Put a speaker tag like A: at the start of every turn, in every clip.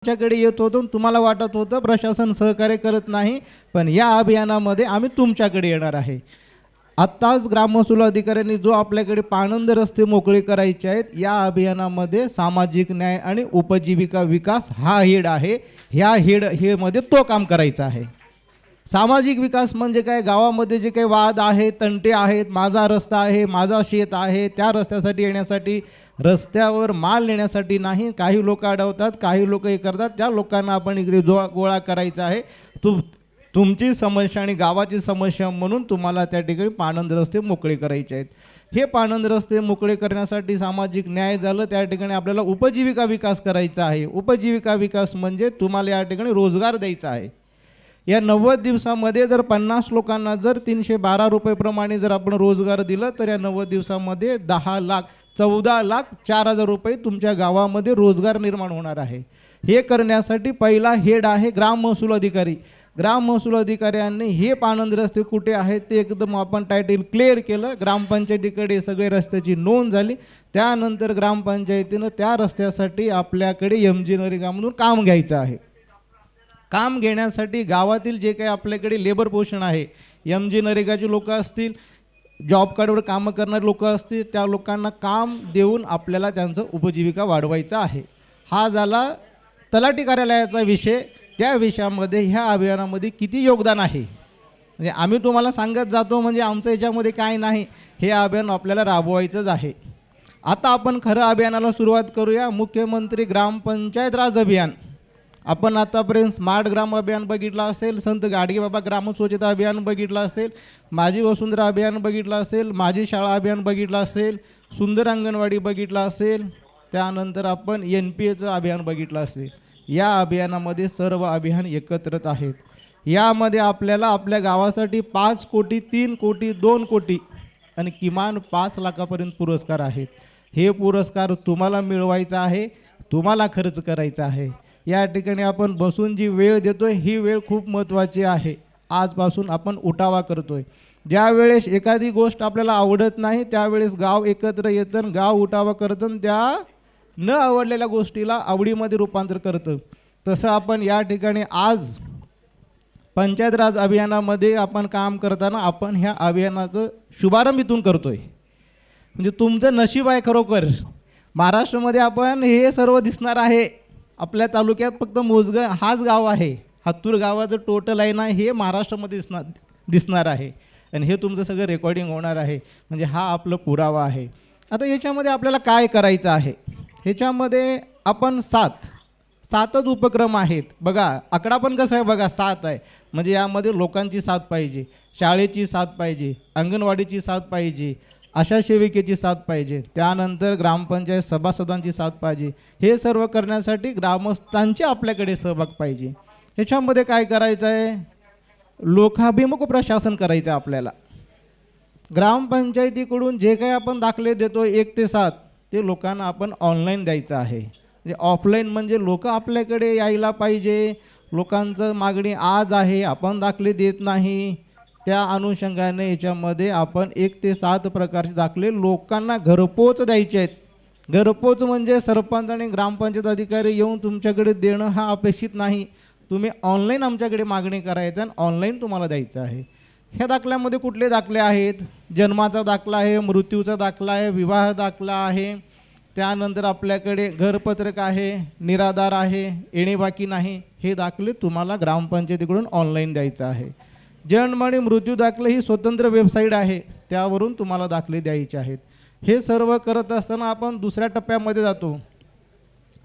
A: तुमच्याकडे येत होतो, तुम्हाला वाटत होतं प्रशासन सहकार्य करत नाही, पण या अभियानामध्ये आम्ही तुमच्याकडे येणार आहे. आत्ताच ग्राममहसूल अधिकाऱ्यांनी जो आपल्याकडे पाणंद रस्ते मोकळे करायचे आहेत, या अभियानामध्ये सामाजिक न्याय आणि उपजीविका विकास हा हेड आहे. ह्या हेडमध्ये तो काम करायचा आहे. सामाजिक विकास म्हणजे काय, गावामध्ये जे काही वाद आहेत, तंटे आहेत, माझा रस्ता आहे, माझा शेत आहे, त्या रस्त्यासाठी येण्यासाठी, रस्त्यावर माल नेण्यासाठी नाही. काही लोक अडवतात, काही लोक हे करतात, त्या लोकांना आपण इकडे गोळा करायचा आहे. तुमची समस्या आणि गावाची समस्या म्हणून तुम्हाला त्या ठिकाणी पाणंद रस्ते मोकळे करायचे आहेत. हे पाणंद रस्ते मोकळे करण्यासाठी सामाजिक न्याय झालं, त्या ठिकाणी आपल्याला उपजीविका विकास करायचा आहे. उपजीविका विकास म्हणजे तुम्हाला या ठिकाणी रोजगार द्यायचा आहे. या 90 दिवसामध्ये जर 50 लोकांना जर 312 रुपयेप्रमाणे जर आपण रोजगार दिलं, तर या 90 दिवसामध्ये 14,04,000 रुपये तुमच्या गावामध्ये रोजगार निर्माण होणार आहे. हे करण्यासाठी पहिला हेड आहे ग्राम महसूल अधिकारी. ग्राम महसूल अधिकाऱ्यांनी हे पाणंद रस्ते कुठे आहेत ते एकदम आपण टायटल क्लिअर केलं. ग्रामपंचायतीकडे सगळे रस्त्याची नोंद झाली. त्यानंतर ग्रामपंचायतीनं त्या रस्त्यासाठी आपल्याकडे MG नरेगामधून काम घ्यायचं आहे. काम घेण्यासाठी गावातील जे काही आपल्याकडे लेबर पोषण आहे, MG नरेगाचे लोक असतील, जॉब कार्डवर कामं करणारे लोक असतील, त्या लोकांना काम देऊन आपल्याला त्यांचं उपजीविका वाढवायचं आहे. हा झाला तलाठी कार्यालयाचा विषय. त्या विषयामध्ये ह्या अभियानामध्ये किती योगदान आहे म्हणजे आम्ही तुम्हाला सांगत जातो, म्हणजे आमचं याच्यामध्ये काय नाही. हे अभियान आपल्याला राबवायचंच आहे. आता आपण खरं अभियानाला सुरुवात करूया. मुख्यमंत्री ग्रामपंचायत राज अभियान. आपण आतापर्यंत स्मार्ट ग्राम अभियान बघितलं असेल, संत गाडगेबाबा ग्राम स्वच्छता अभियान बघितलं असेल, माझी वसुंधरा अभियान बघितलं असेल, माझी शाळा अभियान बघितलं असेल, सुंदर अंगणवाडी बघितलं असेल, त्यानंतर आपण NPAचं अभियान बघितलं असेल. या अभियानामध्ये सर्व अभियान एकत्रित आहेत. यामध्ये आपल्याला आपल्या गावासाठी 5 कोटी, 3 कोटी, 2 कोटी आणि किमान 5 लाखापर्यंत पुरस्कार आहेत. हे पुरस्कार तुम्हाला मिळवायचा आहे, तुम्हाला खर्च करायचा आहे. या ठिकाणी आपण बसून जी वेळ देतोय, ही वेळ खूप महत्त्वाची आहे. आजपासून आपण उठावा करतोय. ज्या वेळेस एखादी गोष्ट आपल्याला आवडत नाही, त्यावेळेस गाव एकत्र येतं, गाव उठावा करतं, त्या न आवडलेल्या गोष्टीला आवडीमध्ये रूपांतर करतं. तसं आपण या ठिकाणी आज पंचायत राज अभियानामध्ये आपण काम करताना आपण ह्या अभियानाचं शुभारंभ इथून करतोय. म्हणजे तुमचं नशीब आहे खरोखर. महाराष्ट्रामध्ये आपण हे सर्व दिसणार आहे. आपल्या तालुक्यात फक्त मोजगं हाच गाव आहे. हत्तूर गावाचं टोटल आहे ना, हे महाराष्ट्रामध्ये दिसणार आहे. आणि हे तुमचं सगळं रेकॉर्डिंग होणार आहे. म्हणजे हा आपलं पुरावा आहे. आता याच्यामध्ये आपल्याला काय करायचं आहे, ह्याच्यामध्ये आपण 7च उपक्रम आहेत. बघा आकडा पण कसा आहे बघा, 7 आहे. म्हणजे यामध्ये लोकांची साथ पाहिजे, शाळेची साथ पाहिजे, अंगणवाडीची साथ पाहिजे, आशा सेविकेची साथ पाहिजे, त्यानंतर ग्रामपंचायत सभासदांची साथ पाहिजे. हे सर्व करण्यासाठी ग्रामस्थांचे आपल्याकडे सहभाग पाहिजे. ह्याच्यामध्ये काय करायचं आहे, लोकाभिमुख प्रशासन करायचं आपल्याला. ग्रामपंचायतीकडून जे काही आपण दाखले देतो 1 ते 7, ते लोकांना आपण ऑनलाईन द्यायचं आहे. म्हणजे ऑफलाईन म्हणजे लोक आपल्याकडे यायला पाहिजे. लोकांचं मागणी आज आहे, आपण दाखले देत नाही. त्या अनुषंगाने याच्यामध्ये आपण 1 ते 7 प्रकारचे दाखले लोकांना घरपोच द्यायचे आहेत. घरपोच म्हणजे सरपंच आणि ग्रामपंचायत अधिकारी येऊन तुमच्याकडे देणं हा अपेक्षित नाही. तुम्ही ऑनलाईन आमच्याकडे मागणी करायचं आणि ऑनलाईन तुम्हाला द्यायचं आहे. ह्या दाखल्यामध्ये कुठले दाखले आहेत, जन्माचा दाखला आहे, मृत्यूचा दाखला आहे, विवाह दाखला आहे, त्यानंतर आपल्याकडे घरपत्रक आहे, निराधार आहे, येणे बाकी नाही. हे दाखले तुम्हाला ग्रामपंचायतीकडून ऑनलाईन द्यायचं आहे. जन्म आणि मृत्यू दाखले ही स्वतंत्र वेबसाईट आहे, त्यावरून तुम्हाला दाखले द्यायचे आहेत. हे सर्व करत असताना आपण दुसऱ्या टप्प्यामध्ये जातो.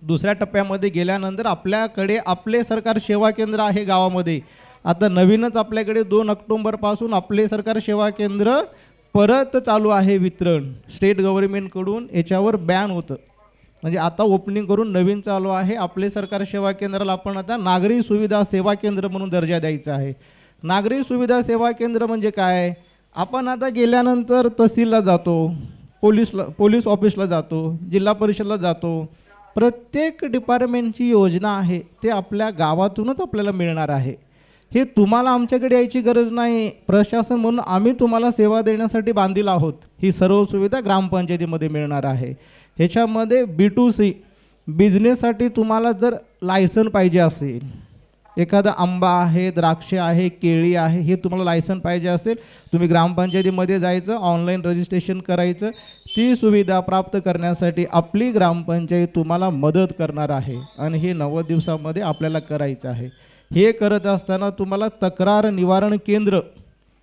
A: दुसऱ्या टप्प्यामध्ये गेल्यानंतर आपल्याकडे आपले सरकार सेवा केंद्र आहे गावामध्ये. आता नवीनच आपल्याकडे 2 ऑक्टोबरपासून आपले सरकार सेवा केंद्र परत चालू आहे वितरण. स्टेट गव्हर्नमेंटकडून याच्यावर बॅन होतं, म्हणजे आता ओपनिंग करून नवीन चालू आहे. आपले सरकार सेवा केंद्राला आपण आता नागरी सुविधा सेवा केंद्र म्हणून दर्जा द्यायचा आहे. नागरी सुविधा सेवा केंद्र म्हणजे काय, आपण आता गेल्यानंतर तहसीलला जातो, पोलीस ऑफिसला जातो, जिल्हा परिषदला जातो. प्रत्येक डिपार्टमेंटची योजना आहे ते आपल्या गावातूनच आपल्याला मिळणार आहे. हे तुम्हाला आमच्याकडे यायची गरज नाही. प्रशासन म्हणून आम्ही तुम्हाला सेवा देण्यासाठी बांधील आहोत. ही सर्व सुविधा ग्रामपंचायतीमध्ये मिळणार आहे. ह्याच्यामध्ये B2C बिझनेससाठी तुम्हाला जर लायसन पाहिजे असेल, एखादा आंबा आहे, द्राक्ष आहे, केळी आहे, हे तुम्हाला लायसन पाहिजे असेल, तुम्ही ग्रामपंचायतीमध्ये जायचं, ऑनलाईन रजिस्ट्रेशन करायचं. ती सुविधा प्राप्त करण्यासाठी आपली ग्रामपंचायत तुम्हाला मदत करणार आहे आणि हे 90 दिवसामध्ये आपल्याला करायचं आहे. हे करत असताना तुम्हाला तक्रार निवारण केंद्र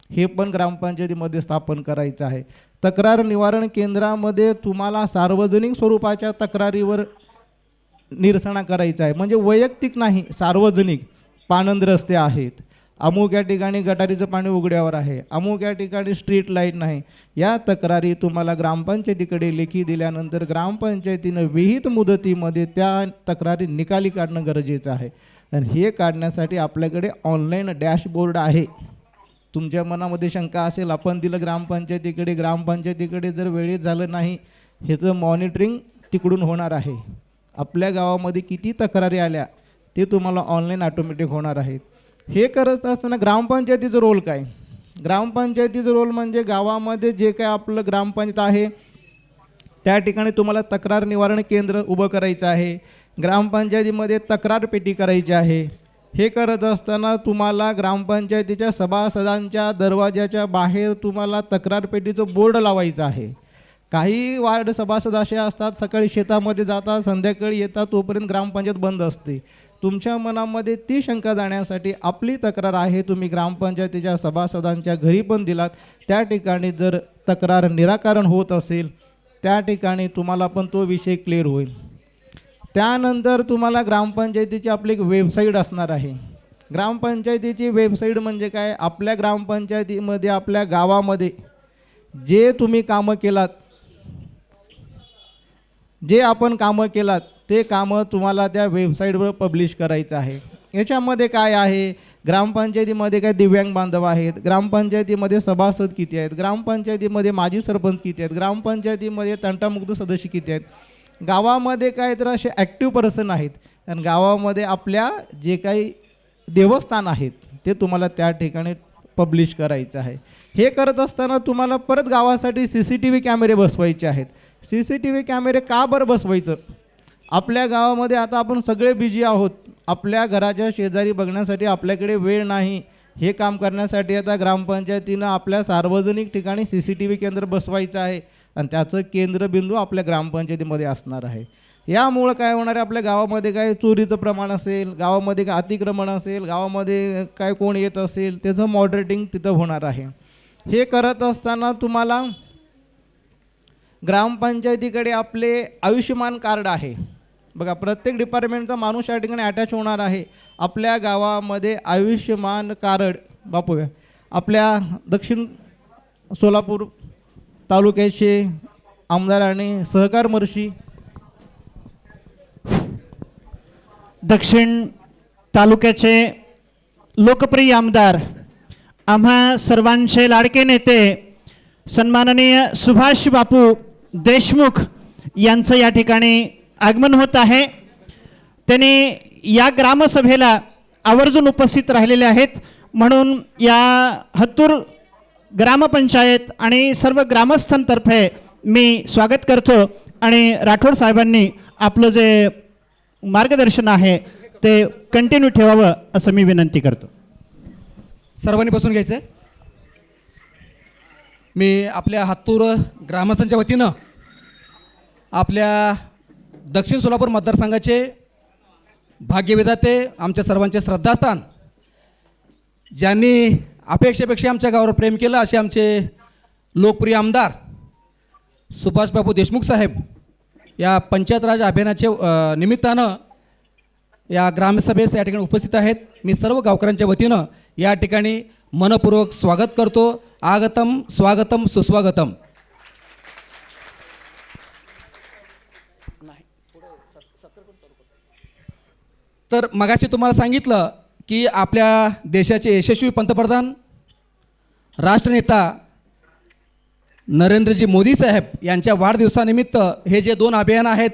A: हे पण ग्रामपंचायतीमध्ये स्थापन करायचं आहे. तक्रार निवारण केंद्रामध्ये तुम्हाला सार्वजनिक स्वरूपाच्या तक्रारीवर निरसना करायचा आहे, म्हणजे वैयक्तिक नाही, सार्वजनिक. पाणंद रस्ते आहेत, अमुक या ठिकाणी गटारीचं पाणी उघड्यावर आहे, अमुक या ठिकाणी स्ट्रीट लाईट नाही, या तक्रारी तुम्हाला ग्रामपंचायतीकडे लेखी दिल्यानंतर ग्रामपंचायतीनं विहित मुदतीमध्ये त्या तक्रारी निकाली काढणं गरजेचं आहे. आणि हे काढण्यासाठी आपल्याकडे ऑनलाईन डॅशबोर्ड आहे. तुमच्या मनामध्ये शंका असेल, आपण दिलं ग्रामपंचायतीकडे जर वेळेत झालं नाही, ह्याचं मॉनिटरिंग तिकडून होणार आहे. आपल्या गावामध्ये किती तक्रारी आल्या ते तुम्हाला ऑनलाईन ऑटोमॅटिक होणार आहेत. हे करत असताना ग्रामपंचायतीचं रोल काय? ग्रामपंचायतीचं रोल म्हणजे गावामध्ये जे काय आपलं ग्रामपंचायत आहे त्या ठिकाणी तुम्हाला तक्रार निवारण केंद्र उभं करायचं आहे, ग्रामपंचायतीमध्ये तक्रार पेटी करायची आहे. हे करत असताना तुम्हाला ग्रामपंचायतीच्या सभासदांच्या दरवाजाच्या बाहेर तुम्हाला तक्रार पेटीचं बोर्ड लावायचं आहे. काही वार्ड सभासद असे असतात, सकाळी शेतामध्ये जातात, संध्याकाळी येतात, तोपर्यंत ग्रामपंचायत बंद असते. तुमच्या मनामध्ये ती शंका जाण्यासाठी आपली तक्रार आहे, तुम्ही ग्रामपंचायतीच्या सभासदांच्या घरी पण दिलात, त्या ठिकाणी जर तक्रार निराकरण होत असेल त्या ठिकाणी तुम्हाला पण तो विषय क्लिअर होईल. त्यानंतर तुम्हाला ग्रामपंचायतीची आपली एक वेबसाईट असणार आहे. ग्रामपंचायतीची वेबसाईट म्हणजे काय? आपल्या ग्रामपंचायतीमध्ये, आपल्या गावामध्ये जे तुम्ही कामं केलात, जे आपण कामं केलात ते कामं तुम्हाला त्या वेबसाईटवर पब्लिश करायचं आहे. याच्यामध्ये काय आहे? ग्रामपंचायतीमध्ये काय दिव्यांग बांधव आहेत, ग्रामपंचायतीमध्ये सभासद किती आहेत, ग्रामपंचायतीमध्ये माजी सरपंच किती आहेत, ग्रामपंचायतीमध्ये तंटामुक्त सदस्य किती आहेत, गावामध्ये काय तर असे ॲक्टिव्ह पर्सन आहेत, आणि गावामध्ये आपल्या जे काही देवस्थान आहेत ते तुम्हाला त्या ठिकाणी पब्लिश करायचं आहे. हे करत असताना तुम्हाला परत गावासाठी CCTV कॅमेरे बसवायचे आहेत. CCTV कॅमेरे का बरं बसवायचं? आपल्या गावामध्ये आता आपण सगळे बिझी आहोत, आपल्या घराच्या शेजारी बघण्यासाठी आपल्याकडे वेळ नाही. हे काम करण्यासाठी आता ग्रामपंचायतीनं आपल्या सार्वजनिक ठिकाणी CCTV केंद्र बसवायचं आहे आणि त्याचं केंद्रबिंदू आपल्या ग्रामपंचायतीमध्ये असणार आहे. यामुळं काय होणार आहे? आपल्या गावामध्ये काय चोरीचं प्रमाण असेल, गावामध्ये काय अतिक्रमण असेल, गावामध्ये काय कोण येत असेल, त्याचं मॉनिटरिंग तिथं होणार आहे. हे करत असताना तुम्हाला ग्रामपंचायतीकडे आपले आयुष्यमान कार्ड आहे. बघा, प्रत्येक डिपार्टमेंटचा माणूस या ठिकाणी अटॅच होणार आहे. आपल्या गावामध्ये आयुष्यमान कार्ड बापूया, आपल्या दक्षिण सोलापूर तालुक्याचे आमदार आणि सहकार मर्शी,
B: दक्षिण तालुक्याचे लोकप्रिय आमदार, आम्हा सर्वांचे लाडके नेते सन्माननीय सुभाष बापू देशमुख यांचं या ठिकाणी आगमन होत आहे. त्यांनी या ग्रामसभेला आवर्जून उपस्थित राहिलेले आहेत, म्हणून या हत्तूर ग्रामपंचायत आणि सर्व ग्रामस्थांतर्फे मी स्वागत करतो आणि राठोड साहेबांनी आपलं जे मार्गदर्शन आहे ते कंटिन्यू ठेवावं असं मी विनंती करतो.
C: सर्वांनी बसून घ्यायचं आहे. मी आपल्या हत्तूर ग्रामस्थांच्या वतीनं आपल्या दक्षिण सोलापूर मतदारसंघाचे भाग्यविधाते, आमच्या सर्वांचे श्रद्धास्थान, ज्यांनी अपेक्षेपेक्षा आमच्या गावावर प्रेम केलं असे आमचे लोकप्रिय आमदार सुभाषबाबू देशमुख साहेब या पंचायत राज अभियानाच्या निमित्तानं या ग्रामसभेस या ठिकाणी उपस्थित आहेत. मी सर्व गावकऱ्यांच्या वतीनं या ठिकाणी मनपूर्वक स्वागत करतो. आगतम स्वागतम सुस्वागतम. तर मगाशी तुम्हाला सांगितलं की आपल्या देशाचे यशस्वी पंतप्रधान राष्ट्रनेता नरेंद्रजी मोदी साहेब यांच्या वाढदिवसानिमित्त हे जे 2 अभियान आहेत,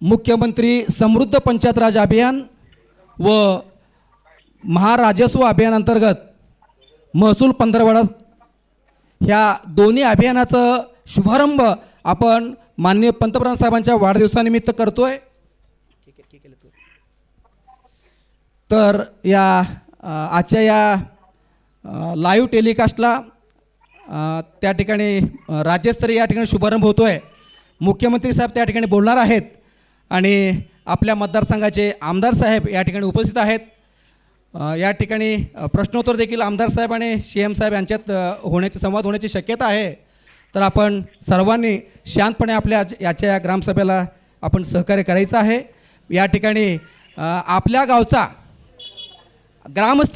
C: मुख्यमंत्री समृद्ध पंचायत राज अभियान व महाराजस्व अभियानांतर्गत महसूल पंधरवडा, ह्या दोन्ही अभियानाचं शुभारंभ आपण माननीय पंतप्रधान साहेबांच्या वाढदिवसानिमित्त करतोय. तर या आजच्या या लाईव्ह टेलिकास्टला त्या ठिकाणी राज्यस्तरीय या ठिकाणी शुभारंभ होतो आहे. मुख्यमंत्री साहेब त्या ठिकाणी बोलणार आहेत आणि आपल्या मतदारसंघाचे आमदार साहेब या ठिकाणी उपस्थित आहेत. या ठिकाणी प्रश्नोत्तर देखील आमदार साहेब आणि CM साहेब यांच्यात संवाद होण्याची शक्यता आहे. तर आपण सर्वांनी शांतपणे आपल्या याच्या या ग्रामसभेला आपण सहकार्य करायचं आहे. या ठिकाणी आपल्या गावचा ग्रामस्थ